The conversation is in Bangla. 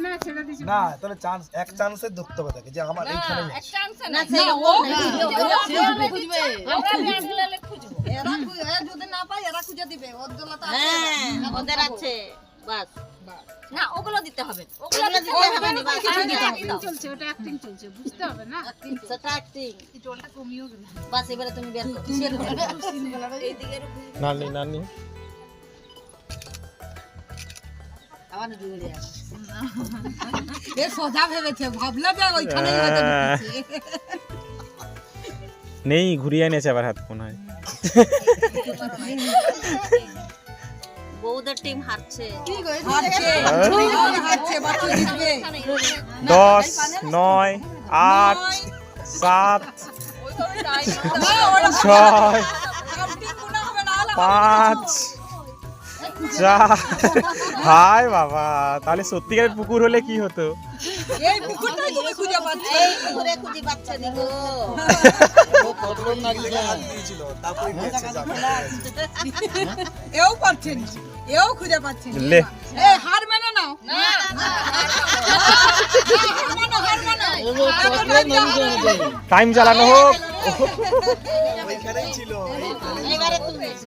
না ছেড়ে দিছি না তাহলে চান্স এক চান্সে ধরতে হবে তাকে যে আমার এইখানে এক চান্স না না সেই ও খুঁজবে আমরা ব্যাগগুলো খুঁজবো এরা যদি না পায় এরা খুঁজে দিবে ওর দোলাটা হ্যাঁ ওদের আছে বাস না ওগুলো দিতে হবে ওগুলো দিতে হবে না, বাস। অ্যাক্টিং চলছে ওটা অ্যাক্টিং চলছে বুঝতে হবে না সেটা acting। এই টোলটা কমিও গেল বাস এবারে তুমি বের করো এইদিকে নানি নানি আবার জুড়ে আছে এ সোজা ভেবেছে ভাবলা যে ওইখানেই হয়তো ঢুকেছে। নেই ঘুরিয়ে এনেছে আবার হাত মনে হয় বউদের টিম হারছে হাঁটছে বাচ্চা জিতবে 10 9 8 7 6 5 4 হাই বাবা তাহলে সত্যিকারের পুকুর হলে কি হতো এই পুকুরটাই তুমি খুঁজে পাচ্ছ এই ঘুরে খুঁজি বাচ্চা নিগো ও প্রথম নাগরিকে হাত দিয়েছিল তারপরে গেছে যাবে এও পাচ্ছেন এও খুঁজে পাচ্ছেন লে এ হার মেনে নাও টাইম চালানো হোক ওইখানেই ছিল এবারে তুমি